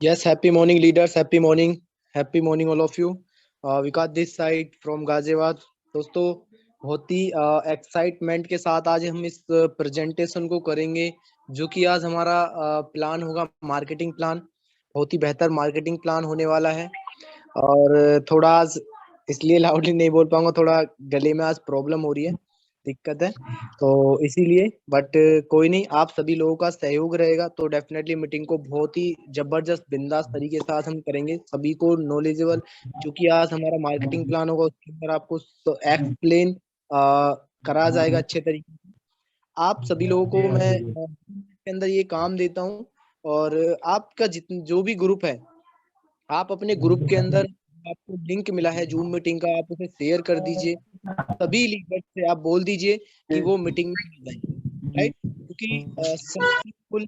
Yes, happy morning, leaders. Happy morning, all of you. We got this side from Ghaziabad. दोस्तों, बहुत ही excitement के साथ आज हम इस प्रेजेंटेशन को करेंगे, जो कि आज हमारा प्लान होगा मार्केटिंग प्लान. बहुत ही बेहतर मार्केटिंग प्लान होने वाला है. और थोड़ा आज इसलिए लाउडली नहीं बोल पाऊंगा, थोड़ा गले में आज प्रॉब्लम हो रही है, दिक्कत है, तो इसीलिए. बट कोई नहीं, आप सभी लोगों का सहयोग रहेगा तो डेफिनेटली मीटिंग को बहुत ही जबरदस्त बिंदास तरीके से आज हम करेंगे, सभी को नॉलेजेबल. क्योंकि आज हमारा मार्केटिंग प्लान होगा, उसके अंदर आपको एक्सप्लेन करा जाएगा अच्छे तरीके से. आप सभी लोगों को मैं के अंदर ये काम देता हूँ, और आपका जितने जो भी ग्रुप है, आप अपने ग्रुप के अंदर आपको लिंक मिला है जूम मीटिंग का, आप उसे शेयर कर दीजिए. सभी लीडर से आप बोल दीजिए कि वो मीटिंग में आ जाए, राइट. क्योंकि सक्सेसफुल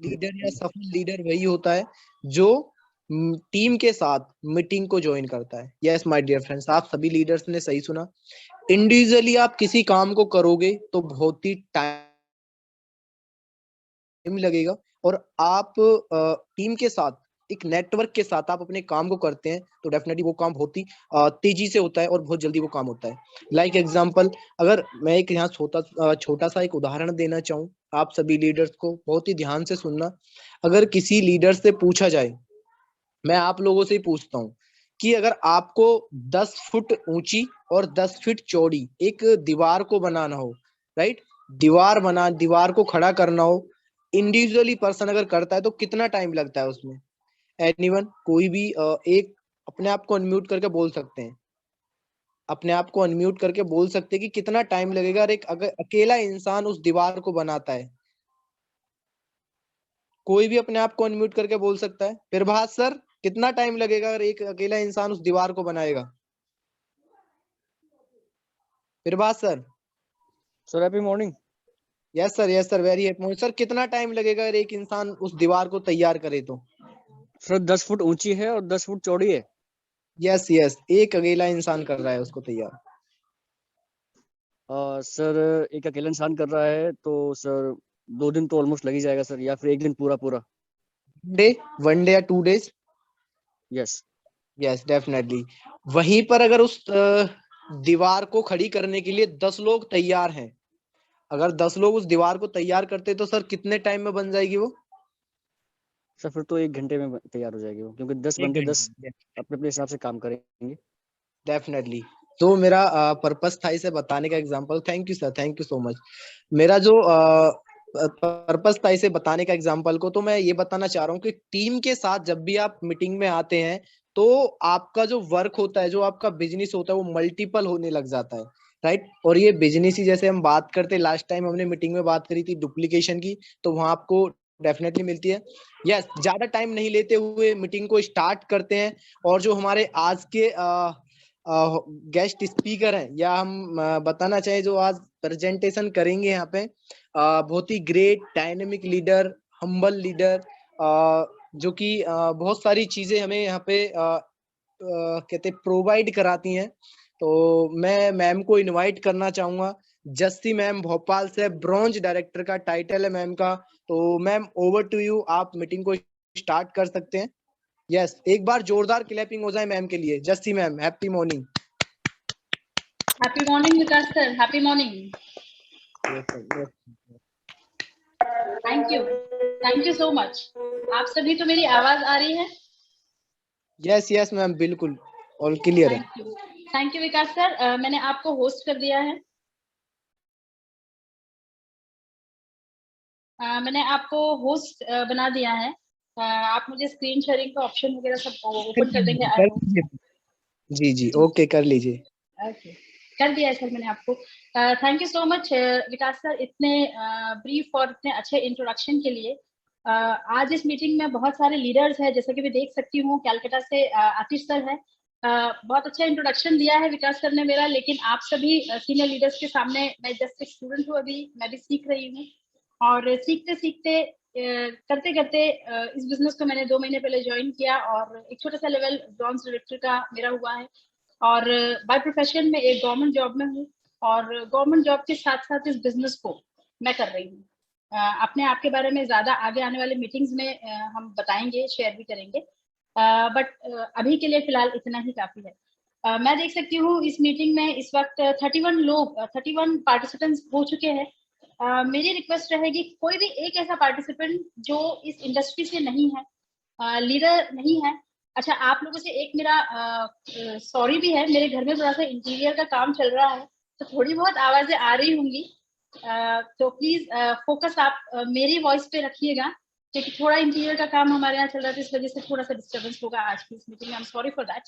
लीडर या सफल लीडर वही होता है जो टीम के साथ मीटिंग को ज्वाइन करता है. यस माय डियर फ्रेंड्स, आप सभी लीडर्स ने सही सुना. इंडिविजुअली आप किसी काम को करोगे तो बहुत ही टाइम लगेगा, और आप टीम के साथ एक नेटवर्क के साथ आप अपने काम को करते हैं तो डेफिनेटली वो काम बहुत ही तेजी से होता है और बहुत जल्दी वो काम होता है. लाइक एग्जांपल, अगर मैं एक यहाँ छोटा सा एक उदाहरण देना चाहूँ आप सभी लीडर्स को, बहुत ही ध्यान से सुनना. अगर किसी लीडर से पूछा जाए, मैं आप लोगों से ही पूछता हूँ कि अगर आपको 10 फुट ऊंची और 10 फीट चौड़ी एक दीवार को बनाना हो, राइट, दीवार को खड़ा करना हो, इंडिविजुअली पर्सन अगर करता है तो कितना टाइम लगता है उसमें? एनीवन, कोई भी एक अपने आप को अनम्यूट करके बोल सकते हैं, अपने आप को अनम्यूट करके बोल सकते हैं कि कितना टाइम लगेगा अगर अकेला इंसान उस दीवार को बनाता है. कोई भी अपने आप को अनम्यूट करके बोल सकता है. प्रभास सर, कितना टाइम लगेगा अगर एक अकेला इंसान उस दीवार को बनाएगा? Prabhas sir. Sir happy morning. Yes sir, very happy morning. Sir, कितना टाइम लगेगा अगर एक इंसान उस दीवार को तैयार करे तो? सर 10 फुट ऊंची है और 10 फुट चौड़ी है. यस, एक अकेला इंसान कर रहा है उसको तैयार. सर एक अकेला इंसान कर रहा है तो सर 2 दिन तो ऑलमोस्ट लग ही जाएगा सर, या फिर 1 दिन पूरा. वन डे या 2 डेज? Yes definitely. वहीं पर अगर उस दीवार को खड़ी करने के लिए 10 लोग तैयार हैं, अगर 10 लोग उस दीवार को तैयार करते तो सर कितने टाइम में बन जाएगी वो? सर फिर तो 1 घंटे में तैयार हो जाएगी वो, क्योंकि 10 बंदे 10 अपने अपने हिसाब से काम करेंगे. डेफिनेटली. तो मेरा पर्पस था इसे बताने का example. Thank you sir, thank you so much. मेरा जो पर्पस था इसे बताने का एग्जांपल को, तो मैं ये बताना चाह रहा हूँ कि टीम के साथ जब भी आप मीटिंग में आते हैं तो आपका जो वर्क होता है, जो आपका बिजनेस होता है, वो मल्टीपल होने लग जाता है, राइट. और ये बिजनेस ही, जैसे हम बात करते, लास्ट टाइम हमने मीटिंग में बात करी थी डुप्लीकेशन की, तो वहां आपको डेफिनेटली मिलती है. यस, ज्यादा टाइम नहीं लेते हुए मीटिंग को स्टार्ट करते हैं. और जो हमारे आज के गेस्ट स्पीकर हैं, या हम बताना चाहे जो आज प्रेजेंटेशन करेंगे यहाँ पे, बहुत ही great dynamic leader, humble leader, जो कि बहुत सारी चीजें हमें यहाँ पे कहते प्रोवाइड कराती हैं. तो मैं मैम को इनवाइट करना चाहूंगा. जस्सी मैम, भोपाल से, ब्रॉन्ज डायरेक्टर का टाइटल है मैम का. तो मैम, ओवर टू यू, आप मीटिंग को स्टार्ट कर सकते हैं. यस, एक बार जोरदार क्लैपिंग हो जाए मैम के लिए. Jassi ma'am, happy morning. Happy morning Vikas sir, happy morning. Thank you so much. आप सभी को मेरी आवाज आ रही है? यस मैम, बिल्कुल ऑल क्लियर है. Thank you Vikas sir. मैंने आपको होस्ट कर दिया है. मैंने आपको होस्ट बना दिया है. आप मुझे स्क्रीन शेयरिंग का ऑप्शन वगैरह सब ओपन कर देंगे? जी, ओके, कर लीजिए. ओके, कर दिया है सर मैंने आपको. Thank you so much Vikas sir, इतने ब्रीफ और इतने अच्छे इंट्रोडक्शन के लिए. आज इस मीटिंग में बहुत सारे लीडर्स हैं, जैसा कि मैं देख सकती हूँ. कैलकाटा से आतिश सर है. बहुत अच्छा इंट्रोडक्शन दिया है विकास सर ने मेरा, लेकिन आप सभी सीनियर लीडर्स के सामने मैं जस्ट एक स्टूडेंट हूँ. अभी मैं भी सीख रही हूँ, और सीखते सीखते करते करते इस बिजनेस को मैंने 2 महीने पहले ज्वाइन किया, और एक छोटा सा लेवल ब्रॉन्ज डायरेक्टर का मेरा हुआ है. और बाय प्रोफेशन में एक गवर्नमेंट जॉब में हूँ, और गवर्नमेंट जॉब के साथ साथ इस बिजनेस को मैं कर रही हूँ. अपने आप के बारे में ज्यादा आगे आने वाले मीटिंग्स में हम बताएंगे, शेयर भी करेंगे, बट अभी के लिए फिलहाल इतना ही काफी है। मैं देख सकती हूँ इस मीटिंग में इस वक्त 31 पार्टिसिपेंट्स हो चुके हैं। मेरी रिक्वेस्ट रहेगी कोई भी एक ऐसा पार्टिसिपेंट जो इस इंडस्ट्री से नहीं है, लीडर नहीं है। अच्छा, आप लोगों से एक मेरा सॉरी भी है, मेरे घर में थोड़ा सा इंटीरियर का काम चल रहा है तो थोड़ी बहुत आवाजें आ रही होंगी, तो प्लीज फोकस आप मेरी वॉइस पे रखिएगा, क्योंकि थोड़ा इंटीरियर का काम हमारे यहाँ चल रहा है, तो इस वजह से थोड़ा सा डिस्टर्बेंस होगा आज की इस मीटिंग में। I am sorry for that.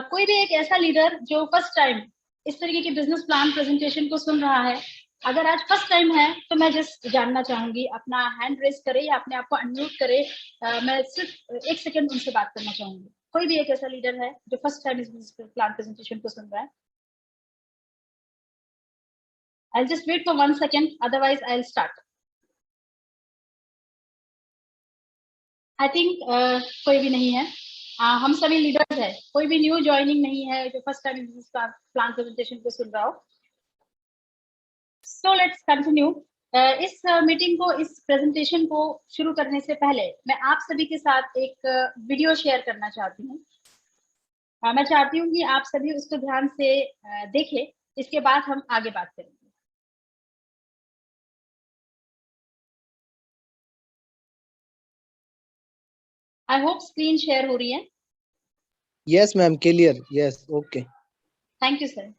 कोई भी एक ऐसा लीडर जो फर्स्ट टाइम इस तरीके के बिजनेस प्लान प्रेजेंटेशन को सुन रहा है, अगर आज फर्स्ट टाइम है तो मैं जस्ट जानना चाहूंगी, अपना हैंड रेज करे या अपने आप को अनम्यूट करे। मैं सिर्फ 1 सेकंड उनसे बात करना चाहूंगी। कोई भी एक ऐसा लीडर है जो फर्स्ट टाइम इस बिजनेस प्लान प्रेजेंटेशन को सुन रहा है? I'll just wait for 1 second, otherwise I'll start. I think कोई भी नहीं है। हम सभी लीडर्स हैं, कोई भी न्यू ज्वाइनिंग नहीं है जो first time business plan presentation को सुन रहा हो। So let's continue. इस मीटिंग को, इस प्रेजेंटेशन को शुरू करने से पहले मैं आप सभी के साथ एक वीडियो शेयर करना चाहती हूँ। मैं चाहती हूँ कि आप सभी उसको ध्यान से देखें, इसके बाद हम आगे बात करेंगे। आई होप स्क्रीन शेयर हो रही है। Yes ma'am, clear. Yes, okay. Thank you sir.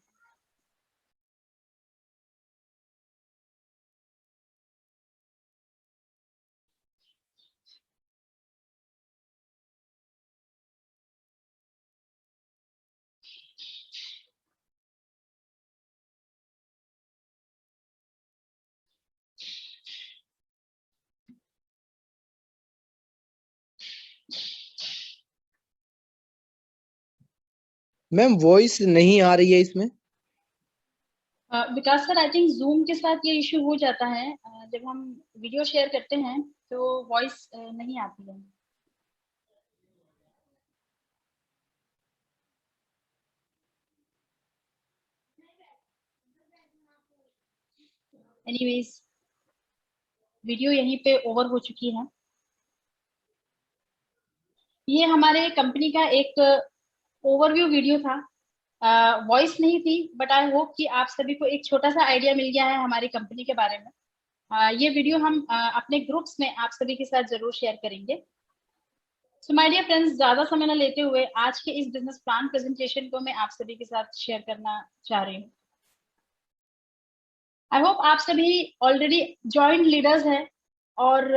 Ma'am voice नहीं आ रही है इसमें। विकास सर, आई थिंक जूम के साथ ये इशू हो जाता है, जब हम वीडियो शेयर करते हैं तो वॉइस नहीं आती है। एनीवेज, वीडियो यहीं पे ओवर हो चुकी है। ये हमारे कंपनी का एक ओवरव्यू वीडियो था, वॉइस नहीं थी, बट आई होप कि आप सभी को एक छोटा सा आइडिया मिल गया है हमारी कंपनी के बारे में। ये वीडियो हम अपने ग्रुप्स में आप सभी के साथ जरूर शेयर करेंगे। सो माय डियर फ्रेंड्स, ज्यादा समय न लेते हुए आज के इस बिजनेस प्लान प्रेजेंटेशन को मैं आप सभी के साथ शेयर करना चाह रही हूँ। आई होप आप सभी ऑलरेडी जॉइंट लीडर्स हैं और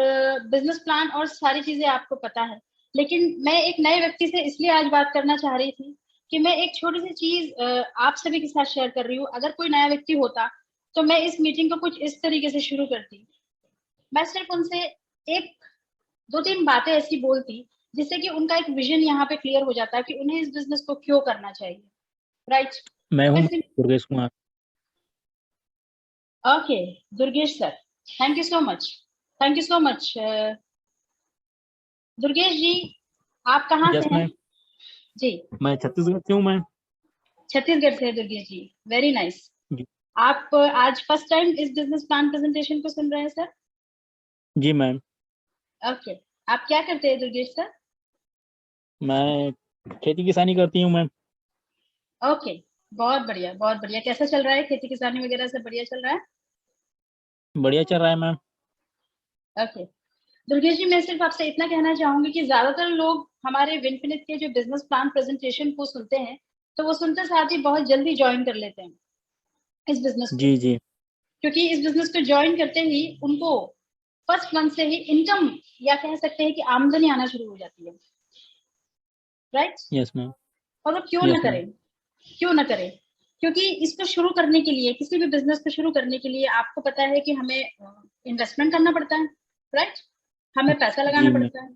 बिजनेस प्लान और सारी चीजें आपको पता है, लेकिन मैं एक नए व्यक्ति से इसलिए आज बात करना चाह रही थी कि मैं एक छोटी सी चीज आप सभी के साथ शेयर कर रही हूँ। अगर कोई नया व्यक्ति होता तो मैं इस मीटिंग को कुछ इस तरीके से शुरू करती। मैं सिर्फ उनसे एक 2-3 बातें ऐसी बोलती जिससे कि उनका एक विजन यहाँ पे क्लियर हो जाता है कि उन्हें इस बिजनेस को क्यों करना चाहिए, राइट? मैं हूँ Durgesh Kumar. Okay, Durgesh sir, thank you so much, thank you so much. Durgesh ji, आप कहाँ से हैं? जी, मैं छत्तीसगढ़ से हूँ। मैं छत्तीसगढ़ से हैं दुर्गेश जी, वेरी नाइस। आप आज फर्स्ट टाइम इस बिजनेस प्लान प्रेजेंटेशन को सुन रहे हैं सर? जी मैम। ओके, आप क्या करते हैं दुर्गेश सर? मैं खेती किसानी करती हूँ मैम। ओके, बहुत बढ़िया, बहुत बढ़िया। कैसा चल रहा है खेती किसानी वगैरह? सब बढ़िया चल रहा है? बढ़िया चल रहा है मैम। ओके दुर्गेश जी, मैं सिर्फ आपसे इतना कहना चाहूंगी कि ज्यादातर लोग हमारे विनफिनिट के जो बिजनेस प्लान प्रेजेंटेशन को सुनते हैं तो वो सुनते साथ ही बहुत जल्दी ज्वाइन कर लेते हैं इस बिजनेस को। जी जी। क्योंकि इस बिजनेस को ज्वाइन करते ही उनको फर्स्ट मंथ से ही इनकम या कह सकते हैं कि आमदनी आना शुरू हो जाती है, राइट? Yes ma'am. और वो क्यों ना करें, क्यों ना करें? क्योंकि इसको शुरू करने के लिए, किसी भी बिजनेस को शुरू करने के लिए आपको पता है कि हमें इन्वेस्टमेंट करना पड़ता है, राइट? हमें पैसा लगाना पड़ता है।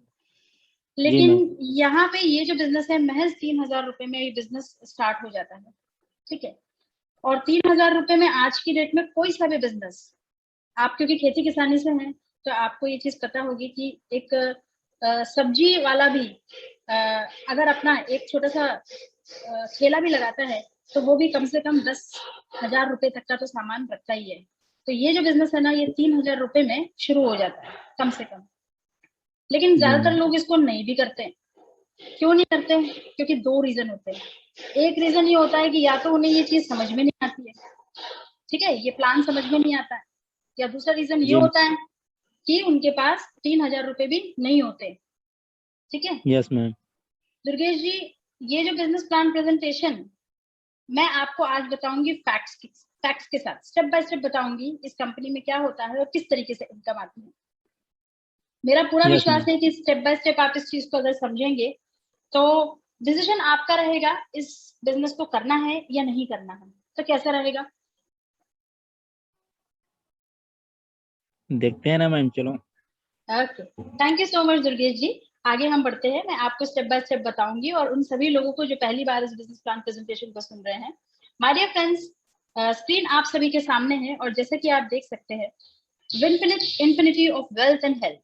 लेकिन यहाँ पे ये जो बिजनेस है, महज 3,000 रुपए में ये बिजनेस स्टार्ट हो जाता है, ठीक है? और 3,000 रुपए में आज की डेट में कोई सा भी बिजनेस, आप क्योंकि खेती किसानी से हैं तो आपको ये चीज पता होगी कि एक सब्जी वाला भी अगर अपना एक छोटा सा ठेला भी लगाता है तो वो भी कम से कम 10,000 रुपए तक का तो सामान रखता ही है, तो ये जो बिजनेस है ना, ये 3,000 रुपए में शुरू हो जाता है कम से कम। लेकिन ज्यादातर लोग इसको नहीं भी करते। क्यों नहीं करते? क्योंकि 2 रीजन होते हैं। एक रीजन ये होता है कि या तो उन्हें ये चीज समझ में नहीं आती है, ठीक है, ये प्लान समझ में नहीं आता है, या दूसरा रीजन ये होता है कि उनके पास 3,000 रुपए भी नहीं होते। ठीक है। Yes ma'am. दुर्गेश जी, ये जो बिजनेस प्लान प्रेजेंटेशन मैं आपको आज बताऊंगी फैक्ट्स के साथ, स्टेप बाय स्टेप बताऊंगी इस कंपनी में क्या होता है और किस तरीके से इनकम आती है। मेरा पूरा विश्वास है कि स्टेप बाय स्टेप आप इस चीज को अगर समझेंगे तो डिसीजन आपका रहेगा इस बिजनेस को करना है या नहीं करना है। तो कैसा रहेगा? देखते हैं ना मैम, चलो। Okay, thank you so much Durgesh ji. आगे हम बढ़ते हैं, मैं आपको स्टेप बाय स्टेप बताऊंगी और उन सभी लोगों को जो पहली बार इस बिजनेस प्लान प्रेजेंटेशन को सुन रहे हैं, माय डियर फ्रेंड्स, स्क्रीन आप सभी के सामने है और जैसे कि आप देख सकते हैं, Winfinite, infinity of wealth and health,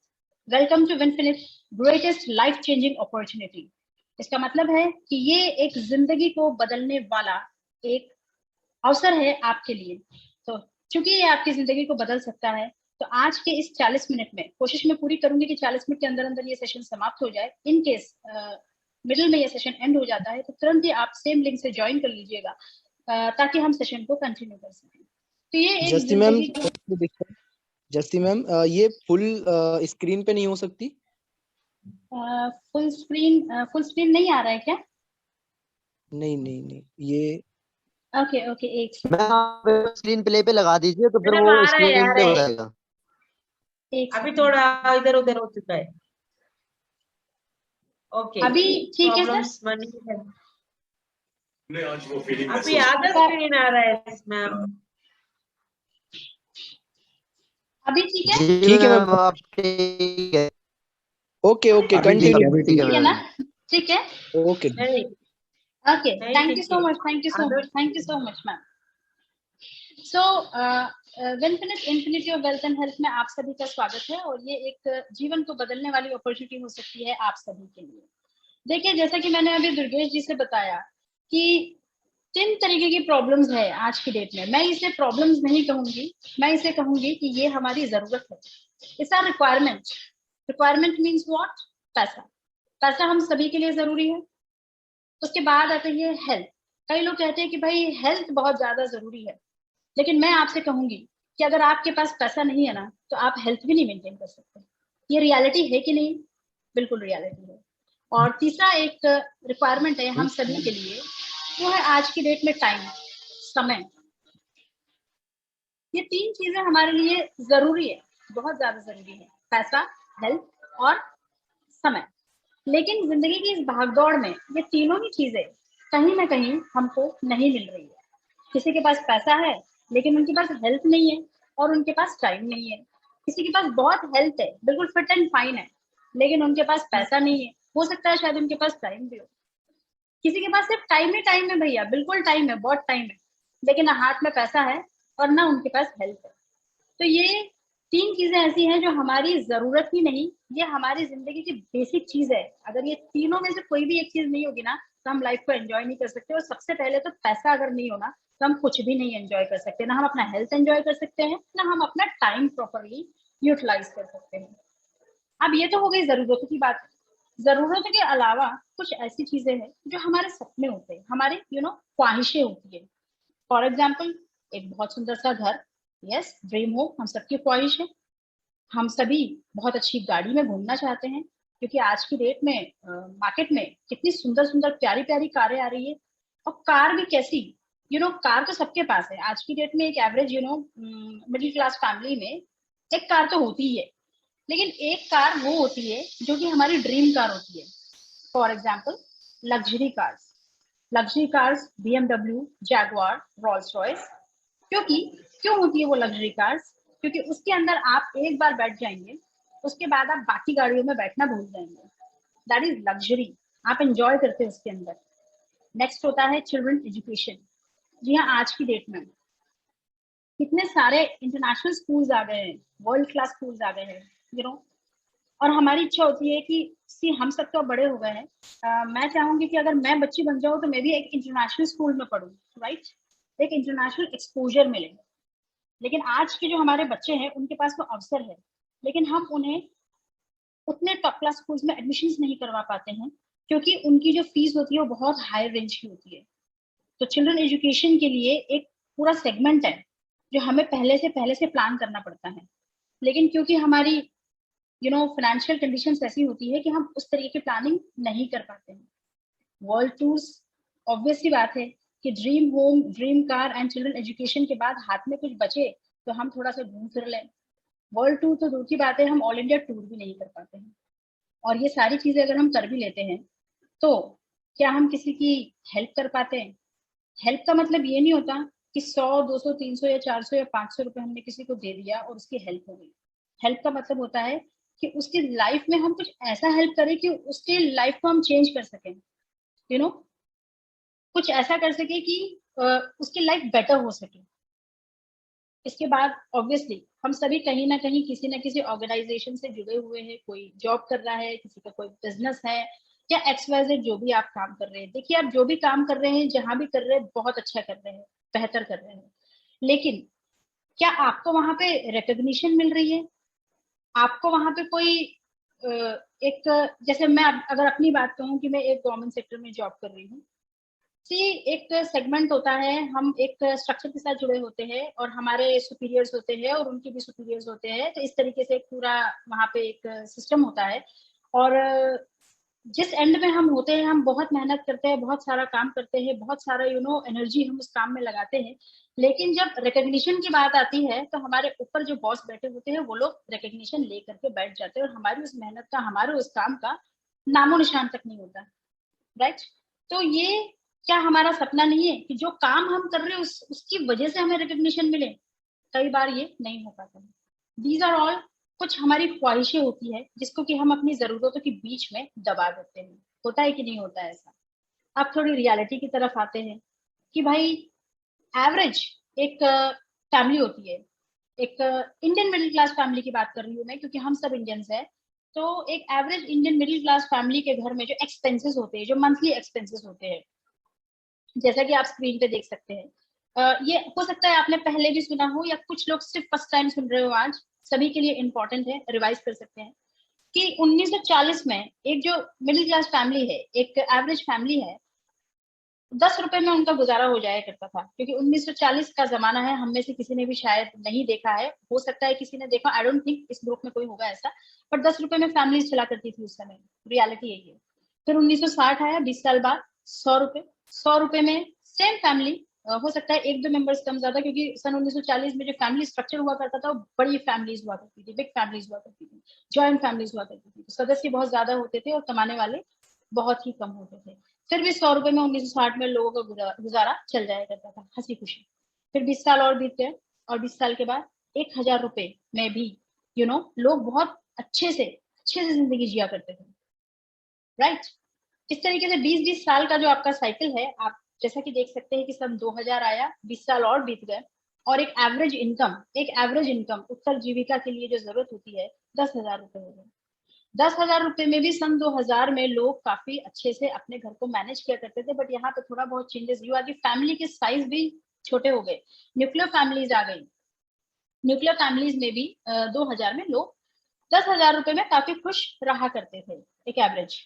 welcome to Winfinite, greatest life changing opportunity. इसका मतलब है कि ये एक जिंदगी को बदलने वाला एक अवसर है आपके लिए। तो चूंकि ये आपकी जिंदगी को बदल सकता है, तो आज के इस 40 मिनट में कोशिश मैं पूरी करूंगी कि 40 मिनट के अंदर अंदर ये सेशन समाप्त हो जाए। इन केस मिडिल में ये सेशन एंड हो जाता है तो तुरंत ही आप सेम लिंक से ज्वाइन कर लीजिएगा ताकि हम सेशन को कंटिन्यू कर सकें। तो ये एक जस्ती मैम, ये फुल स्क्रीन पे नहीं हो सकती? फुल स्क्रीन नहीं आ रहा है क्या? नहीं, ये ओके एक स्क्रीन प्ले पे लगा दीजिए तो फिर वो स्क्रीन पे हो जाएगा। अभी थोड़ा इधर उधर हो चुका है। ओके, अभी ठीक है सर? अभी आधा स्क्रीन आ रहा है मैम। अभी ठीक है? ठीक है मैम, ठीक है। Okay continue. ठीक है ना? ठीक है, okay okay, thank you so much ma'am. So Winfinite, infinity of wealth and health में आप सभी का स्वागत है और ये एक जीवन को बदलने वाली अपॉर्चुनिटी हो सकती है आप सभी के लिए। देखिए, जैसा कि मैंने अभी दुर्गेश जी से बताया कि 3 तरीके की प्रॉब्लम्स है आज की डेट में। मैं इसे प्रॉब्लम्स नहीं कहूंगी, मैं इसे कहूंगी कि ये हमारी जरूरत है। It's a requirement. Requirement means what? पैसा हम सभी के लिए जरूरी है। उसके बाद आते हैं हेल्थ। कई लोग कहते हैं कि भाई हेल्थ बहुत ज्यादा जरूरी है, लेकिन मैं आपसे कहूंगी कि अगर आपके पास पैसा नहीं है ना तो आप हेल्थ भी नहीं मेंटेन कर सकते। ये रियलिटी है कि नहीं? बिल्कुल रियलिटी है। और तीसरा एक रिक्वायरमेंट है हम सभी के लिए, वो है आज की डेट में टाइम, समय। ये 3 चीजें हमारे लिए जरूरी है, बहुत ज्यादा जरूरी है, पैसा, हेल्थ और समय। लेकिन जिंदगी की इस भागदौड़ में ये तीनों ही चीजें कहीं ना कहीं हमको नहीं मिल रही है। किसी के पास पैसा है लेकिन उनके पास हेल्थ नहीं है और उनके पास टाइम नहीं है। किसी के पास बहुत हेल्थ है, बिल्कुल फिट एंड फाइन है, लेकिन उनके पास पैसा नहीं है। हो सकता है शायद उनके पास टाइम भी हो। किसी के पास सिर्फ टाइम है भैया, बिल्कुल टाइम है, बहुत टाइम है, लेकिन ना हाथ में पैसा है और ना उनके पास हेल्थ है। तो ये 3 चीजें ऐसी हैं जो हमारी जरूरत ही नहीं, ये हमारी जिंदगी की बेसिक चीज है। अगर ये तीनों में से कोई भी एक चीज नहीं होगी ना तो हम लाइफ को एंजॉय नहीं कर सकते। और सबसे पहले तो पैसा अगर नहीं होना तो हम कुछ भी नहीं एंजॉय कर सकते, ना हम अपना हेल्थ एंजॉय कर सकते हैं, ना हम अपना टाइम प्रॉपरली यूटिलाइज कर सकते हैं। अब ये तो हो गई जरूरतों की बात। जरूरतों के अलावा कुछ ऐसी चीजें हैं जो हमारे सपने होते हैं, हमारे ख्वाहिशें होती है। फॉर एग्जाम्पल, एक बहुत सुंदर सा घर, यस, ड्रीम होम हम सबकी ख्वाहिश है। हम सभी बहुत अच्छी गाड़ी में घूमना चाहते हैं, क्योंकि आज की डेट में मार्केट में कितनी सुंदर सुंदर प्यारी प्यारी कारें आ रही है। और कार भी कैसी, कार तो सबके पास है आज की डेट में। एक एवरेज मिडिल क्लास फैमिली में एक कार तो होती ही है, लेकिन एक कार वो होती है जो कि हमारी ड्रीम कार होती है। For example, luxury cars BMW, Jaguar, Rolls Royce. क्यों होती है वो लग्जरी कार्स? क्योंकि उसके अंदर आप एक बार बैठ जाएंगे, उसके बाद आप बाकी गाड़ियों में बैठना भूल जाएंगे। दैट इज लग्जरी, आप एंजॉय करते हैं उसके अंदर। नेक्स्ट होता है चिल्ड्रन एजुकेशन। जी हाँ, आज की डेट में कितने सारे इंटरनेशनल स्कूल्स आ गए हैं, वर्ल्ड क्लास स्कूल्स आ गए हैं, और हमारी इच्छा होती है कि हम सब तो बड़े हो गए हैं, मैं चाहूंगी कि अगर मैं बच्ची बन जाऊँ तो मैं भी एक इंटरनेशनल स्कूल में पढ़ूँ, राइट? एक इंटरनेशनल एक्सपोजर मिले। लेकिन आज के जो हमारे बच्चे हैं उनके पास वो अवसर है, लेकिन हम उन्हें उतने टॉप क्लास स्कूल्स में एडमिशंस नहीं करवा पाते हैं क्योंकि उनकी जो फीस होती है वो बहुत हाई रेंज की होती है। तो चिल्ड्रन एजुकेशन के लिए एक पूरा सेगमेंट है जो हमें पहले से प्लान करना पड़ता है, लेकिन क्योंकि हमारी फाइनेंशियल कंडीशंस ऐसी होती है कि हम उस तरीके की प्लानिंग नहीं कर पाते हैं। वर्ल्ड टूर्स ऑब्वियस सी बात है कि dream home, dream car and children education के बाद हाथ में कुछ बचे तो हम थोड़ा सा घूम फिर लें। वर्ल्ड टूर तो दूर की बात है, हम ऑल इंडिया टूर भी नहीं कर पाते हैं। और ये सारी चीजें अगर हम कर भी लेते हैं तो क्या हम किसी की हेल्प कर पाते हैं? हेल्प का मतलब ये नहीं होता कि 100, 200, 300 या 400 या 500 रुपए हमने किसी को दे दिया और उसकी हेल्प हो गई। हेल्प का मतलब होता है कि उसकी लाइफ में हम कुछ ऐसा हेल्प करें कि उसकी लाइफ को हम चेंज कर सकें, कुछ ऐसा कर सके कि उसकी लाइफ बेटर हो सके। इसके बाद ऑब्वियसली हम सभी कहीं ना कहीं किसी ना किसी ऑर्गेनाइजेशन से जुड़े हुए हैं, कोई जॉब कर रहा है, किसी का कोई बिजनेस है या XYZ जो भी आप काम कर रहे हैं। देखिए, आप जो भी काम कर रहे हैं, जहां भी कर रहे हैं, बहुत अच्छा कर रहे हैं, बेहतर कर रहे हैं, लेकिन क्या आपको वहां पे रिकॉग्निशन मिल रही है? आपको वहां पे कोई एक, जैसे मैं अगर अपनी बात कहूँ कि मैं एक गवर्नमेंट सेक्टर में जॉब कर रही हूँ, एक सेगमेंट होता है, हम एक स्ट्रक्चर के साथ जुड़े होते हैं और हमारे सुपीरियर्स होते हैं और उनके भी सुपीरियर्स होते हैं, तो इस तरीके से एक पूरा वहाँ पे एक सिस्टम होता है। और जिस एंड में हम होते हैं, हम बहुत मेहनत करते हैं, बहुत सारा काम करते हैं, बहुत सारा एनर्जी हम उस काम में लगाते हैं, लेकिन जब रिकॉग्निशन की बात आती है तो हमारे ऊपर जो बॉस बैठे होते हैं वो लोग रिकॉग्निशन ले करके बैठ जाते हैं और हमारी उस मेहनत का, हमारे उस काम का नामो निशान तक नहीं होता। राइट? तो ये क्या हमारा सपना नहीं है कि जो काम हम कर रहे हैं उसकी वजह से हमें रिकॉग्निशन मिले? कई बार ये नहीं हो पाता है। दीज आर ऑल कुछ हमारी ख्वाहिशें होती है जिसको कि हम अपनी जरूरतों के बीच में दबा देते हैं। होता है कि नहीं होता है ऐसा? अब थोड़ी रियलिटी की तरफ आते हैं कि भाई एवरेज एक फैमिली होती है, एक इंडियन मिडिल क्लास फैमिली की बात कर रही हूँ मैं क्योंकि हम सब इंडियंस हैं। तो एक average Indian middle class family के घर में जो एक्सपेंसेस होते हैं, जो मंथली एक्सपेंसेस होते हैं, जैसा कि आप स्क्रीन पे देख सकते हैं, ये हो सकता है आपने पहले भी सुना हो या कुछ लोग सिर्फ फर्स्ट टाइम सुन रहे हो आज, सभी के लिए इंपॉर्टेंट है, रिवाइज कर सकते हैं कि 1940 में एक जो मिडिल क्लास फैमिली है, एक एवरेज फैमिली है, 10 रुपए में उनका गुजारा हो जाया करता था। क्योंकि 1940 का जमाना है, हम में से किसी ने भी शायद नहीं देखा है, हो सकता है किसी ने देखा, आई डोंट थिंक इस ग्रुप में कोई होगा ऐसा, पर 10 रुपए में फैमिली चला करती थी उस समय। रियलिटी यही है। फिर 1960 आया, 20 साल बाद 100 रुपए, 100 रुपए में सेम फैमिली, हो सकता है एक दो मेंबर्स कम ज्यादा, क्योंकि सन 1940 में जो फैमिली स्ट्रक्चर हुआ करता था वो बड़ी फैमिलीज हुआ करती थी, बिग फैमिलीज हुआ करती थी, जॉइंट फैमिलीज हुआ करती थी, सदस्य बहुत ज्यादा होते थे और कमाने वाले बहुत ही कम होते थे। फिर भी 100 रुपए में 1960 में लोगों का गुजारा चल जाया करता था, हंसी खुशी। फिर 20 साल और बीत गए और 20 साल के बाद 1000 रुपए में भी लोग बहुत अच्छे से जिंदगी जिया करते थे। राइट? इस तरीके से 20-20 साल का जो आपका साइकिल है, आप जैसा कि देख सकते हैं कि सन 2000 आया, 20 साल और बीत गए और एक एवरेज इनकम उत्तर जीविका के लिए जो जरूरत होती है 10,000 रुपए हो गए। 10,000 रुपए में भी सन 2000 में लोग काफी अच्छे से अपने घर को मैनेज किया करते थे, बट यहाँ पे थोड़ा बहुत चेंजेस हुआ कि फैमिली के साइज भी छोटे हो गए, न्यूक्लियर फैमिलीज आ गई। न्यूक्लियर फैमिलीज में भी 2000 में लोग 10,000 रुपए में काफी खुश रहा करते थे, एक एवरेज।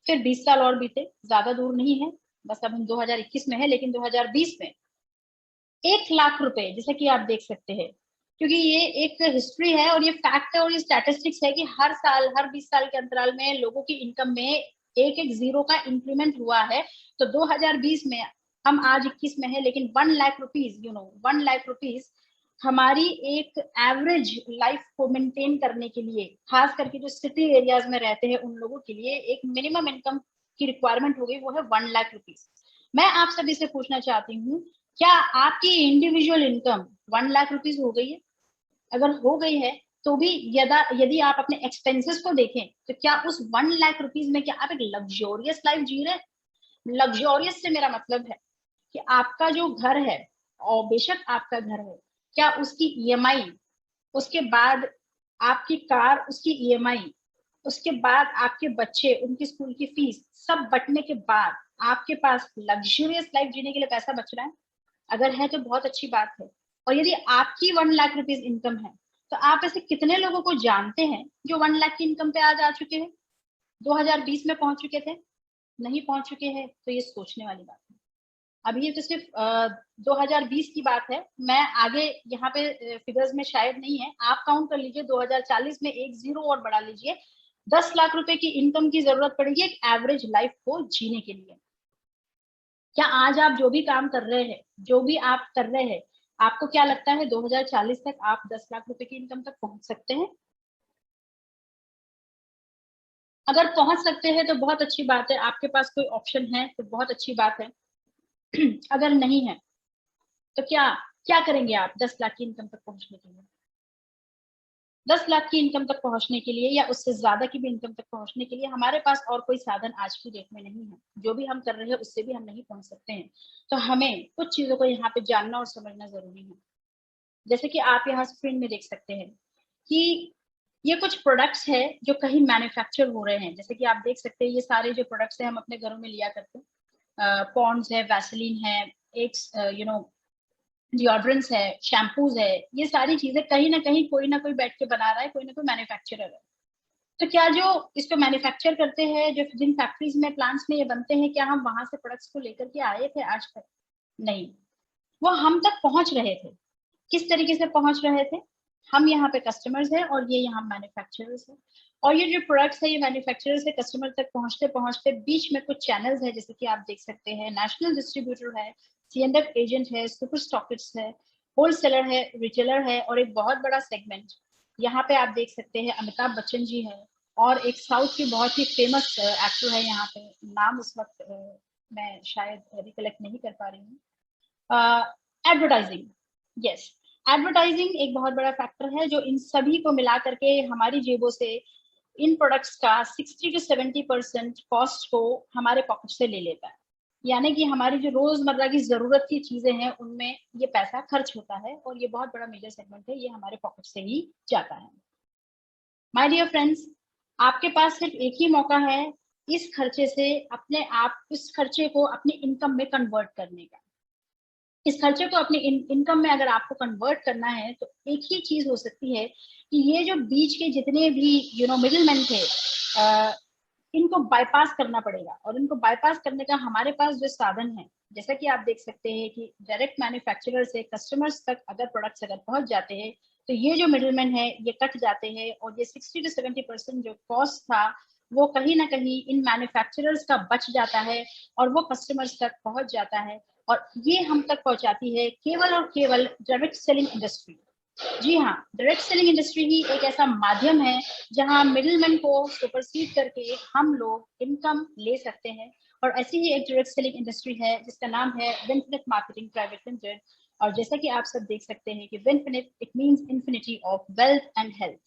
फिर 20 साल और बीते, ज्यादा दूर नहीं है, बस अब हम 2021 में है, लेकिन 2020 में 1 लाख रुपए, जैसे कि आप देख सकते हैं, क्योंकि ये एक हिस्ट्री है और ये फैक्ट है और ये स्टैटिस्टिक्स है कि हर साल, हर 20 साल के अंतराल में लोगों की इनकम में एक जीरो का इंक्रीमेंट हुआ है। तो 2020 में, हम आज 21 में है, लेकिन 1 लाख रुपीज 1 लाख रुपीज हमारी एक एवरेज लाइफ को मेंटेन करने के लिए, खास करके जो सिटी एरियाज में रहते हैं उन लोगों के लिए एक मिनिमम इनकम की रिक्वायरमेंट हो गई, वो है 1 लाख रुपीज। मैं आप सभी से पूछना चाहती हूँ, क्या आपकी इंडिविजुअल इनकम 1 लाख रुपीज हो गई है? अगर हो गई है तो भी यदि आप अपने एक्सपेंसेस को देखें तो क्या उस 1 लाख रुपीज में क्या आप एक लग्जोरियस लाइफ जी रहे हैं? लग्जोरियस से मेरा मतलब है कि आपका जो घर है, और बेशक आपका घर है, क्या उसकी EMI, उसके बाद आपकी कार, उसकी EMI, उसके बाद आपके बच्चे, उनकी स्कूल की फीस, सब बटने के बाद आपके पास लग्जरियस लाइफ जीने के लिए पैसा बच रहा है? अगर है तो बहुत अच्छी बात है, और यदि आपकी 1 लाख रुपीज इनकम है तो आप ऐसे कितने लोगों को जानते हैं जो 1 लाख की इनकम पे आज आ चुके हैं, 2020 में पहुंच चुके थे, नहीं पहुंच चुके हैं? तो ये सोचने वाली बात है। अभी ये तो सिर्फ 2020 की बात है, मैं आगे यहाँ पे फिगर्स में शायद नहीं है, आप काउंट कर लीजिए 2040 में एक जीरो और बढ़ा लीजिए, 10 लाख रुपए की इनकम की जरूरत पड़ेगी एक एवरेज लाइफ को जीने के लिए। क्या आज आप जो भी काम कर रहे हैं, जो भी आप कर रहे हैं, आपको क्या लगता है 2040 तक आप 10 लाख रुपए की इनकम तक पहुंच सकते हैं? अगर पहुंच सकते हैं तो बहुत अच्छी बात है, आपके पास कोई ऑप्शन है तो बहुत अच्छी बात है। अगर नहीं है तो क्या क्या करेंगे आप 10 लाख की इनकम तक पहुंचने के लिए? 10 लाख की इनकम तक पहुंचने के लिए या उससे ज्यादा की भी इनकम तक पहुंचने के लिए हमारे पास और कोई साधन आज की डेट में नहीं है। जो भी हम कर रहे हैं उससे भी हम नहीं पहुंच सकते हैं। तो हमें कुछ चीजों को यहाँ पे जानना और समझना जरूरी है। जैसे कि आप यहाँ स्क्रीन में देख सकते हैं कि ये कुछ प्रोडक्ट्स है जो कहीं मैन्युफैक्चर हो रहे हैं। जैसे कि आप देख सकते हैं ये सारे जो प्रोडक्ट्स है हम अपने घरों में लिया करते हैं, पॉन्ड्स है, वैसलीन है, एक डिओड्रेंट्स है, शैम्पूज है, ये सारी चीजें कहीं ना कहीं कोई ना कोई बैठ के बना रहा है, कोई ना कोई मैन्युफैक्चरर है। तो क्या जो इसको मैन्युफैक्चर करते हैं, जो जिन फैक्ट्रीज में, प्लांट्स में ये बनते हैं, क्या हम वहां से प्रोडक्ट्स को लेकर के आए थे आज तक? नहीं, वो हम तक पहुंच रहे थे। किस तरीके से पहुंच रहे थे? हम यहाँ पे कस्टमर्स हैं और ये यहाँ मैन्युफैक्चरर्स हैं, और ये जो प्रोडक्ट्स है ये मैन्युफैक्चरर से कस्टमर तक पहुंचते पहुंचते बीच में कुछ चैनल्स है, जैसे कि आप देख सकते हैं नेशनल डिस्ट्रीब्यूटर है, CNF एजेंट है, सुपर स्टॉकिस्ट है, होलसेलर है, रिटेलर है, और एक बहुत बड़ा सेगमेंट यहाँ पे आप देख सकते हैं अमिताभ बच्चन जी है, और एक साउथ की बहुत ही फेमस एक्टर है, यहाँ पे नाम इस वक्त मैं शायद रिकलेक्ट नहीं कर पा रही हूँ। एडवर्टाइजिंग, यस, एडवर्टाइजिंग एक बहुत बड़ा फैक्टर है जो इन सभी को मिला करके हमारी जेबों से इन प्रोडक्ट्स का 60 to 70% कॉस्ट को हमारे पॉकेट से ले लेता है। यानी कि हमारी जो रोजमर्रा की जरूरत की चीजें हैं उनमें ये पैसा खर्च होता है, और ये बहुत बड़ा मेजर सेगमेंट है, ये हमारे पॉकेट से ही जाता है। माय डियर फ्रेंड्स, आपके पास सिर्फ एक ही मौका है इस खर्चे से अपने आप, इस खर्चे को अपनी इनकम में कन्वर्ट करने का। इस खर्चे को अपनी इनकम में अगर आपको कन्वर्ट करना है तो एक ही चीज हो सकती है कि ये जो बीच के जितने भी मिडिलमैन थे, इनको बाईपास करना पड़ेगा। और इनको बाईपास करने का हमारे पास जो साधन है, जैसा कि आप देख सकते हैं कि डायरेक्ट मैन्युफैक्चरर से कस्टमर्स तक अगर प्रोडक्ट्स अगर पहुंच जाते हैं तो ये जो मिडिलमैन है ये कट जाते हैं, और ये 60 to 70% जो कॉस्ट था वो कहीं ना कहीं इन मैन्युफैक्चरर्स का बच जाता है और वो कस्टमर्स तक पहुंच जाता है, और ये हम तक पहुंचाती है केवल और केवल डायरेक्ट सेलिंग इंडस्ट्री। जी हाँ, डायरेक्ट सेलिंग इंडस्ट्री ही एक ऐसा माध्यम है जहां मिडिलमैन को सुपरसीड करके हम लोग इनकम ले सकते हैं, और ऐसी ही एक डायरेक्ट सेलिंग इंडस्ट्री है जिसका नाम है विनफिनिट मार्केटिंग प्राइवेट लिमिटेड। और जैसा कि आप सब देख सकते हैं कि Winfinite, it means infinity of wealth and health.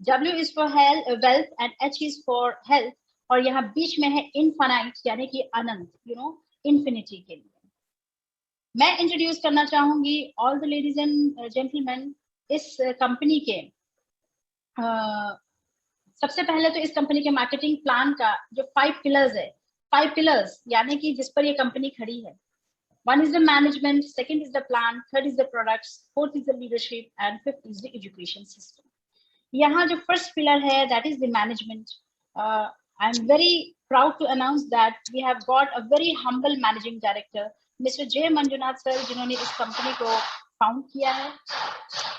W is for wealth and H is for health, और यहाँ बीच में है इनफाइनाइट यानी कि अनंत, इंफिनिटी के लिए। मैं इंट्रोड्यूस करना चाहूंगी all the ladies and gentleman इस कंपनी के। सबसे पहले तो इस कंपनी के मार्केटिंग प्लान का जो 5 पिलर्स है, 5 पिलर्स यानी कि जिस पर ये कंपनी खड़ी है। 1 is the management, 2nd is the plan, 3rd is the products, 4th is the leadership, and 5th is the education system. यहाँ जो फर्स्ट पिलर है that is the management. I am very proud to announce that we have got a very humble managing director mister J Manjunath sir, जिन्होंने इस company को found किया है।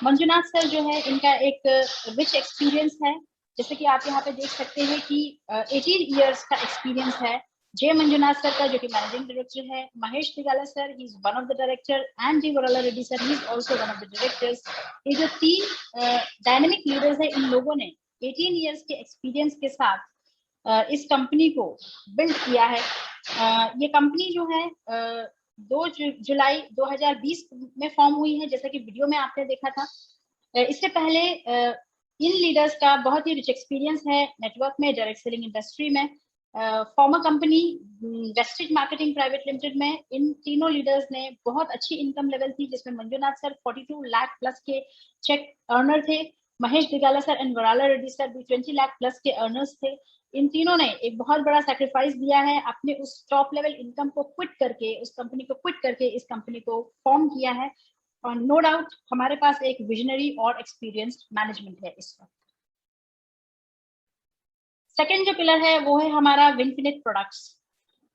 Manjunath sir जो है इनका एक रिच एक्सपीरियंस है, जैसे कि आप यहाँ पे देख सकते हैं कि 18 इयर्स का एक्सपीरियंस है जे मंजुनाथ सर का, जो कि मैनेजिंग डायरेक्टर है। Mahesh Digala sir, he is one of the director, and G Varala Reddy sir, he is also one of the directors. ये जो 3 डायनेमिक लीडर्स है, इन लोगों ने 18 इयर्स के एक्सपीरियंस के साथ इस कंपनी को बिल्ड किया है। ये कंपनी जो है 2 जुलाई 2020 में फॉर्म हुई है, जैसा कि वीडियो में आपने देखा था। इससे पहले इन लीडर्स का बहुत ही रिच एक्सपीरियंस है नेटवर्क में, डायरेक्ट सेलिंग इंडस्ट्री में। Farmer company wastage marketing private limited में इन तीनों लीडर्स ने बहुत अच्छी इनकम लेवल थी, जिसमें मंजुनाथ सर 42 लाख प्लस के चेक अर्नर थे। Mahesh Digala sir and Varala Reddy sir भी 20 लाख प्लस के अर्नर्स थे। इन तीनों ने एक बहुत बड़ा सैक्रिफाइस दिया है, अपने उस टॉप लेवल इनकम को क्विट करके, उस कंपनी को क्विट करके इस कंपनी को फॉर्म किया है। और नो डाउट हमारे पास एक विजनरी और एक्सपीरियंस्ड मैनेजमेंट है इस वक्त। सेकेंड जो पिलर है वो है हमारा विनफिनिट प्रोडक्ट्स।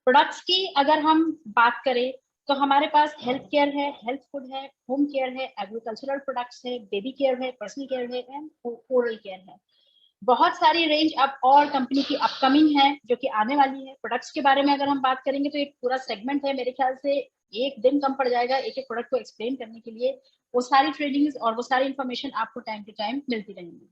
प्रोडक्ट्स की अगर हम बात करें तो हमारे पास हेल्थ केयर है, हेल्थ फूड है, होम केयर है, एग्रीकल्चरल प्रोडक्ट्स है, बेबी केयर है, पर्सनल केयर है एंड ओरल केयर है। बहुत सारी रेंज अब और कंपनी की अपकमिंग है जो कि आने वाली है। प्रोडक्ट्स के बारे में अगर हम बात करेंगे तो एक पूरा सेगमेंट है, मेरे ख्याल से एक दिन कम पड़ जाएगा एक एक प्रोडक्ट को एक्सप्लेन करने के लिए। वो सारी ट्रेनिंग्स और वो सारी इंफॉर्मेशन आपको टाइम टू टाइम मिलती रहेंगी।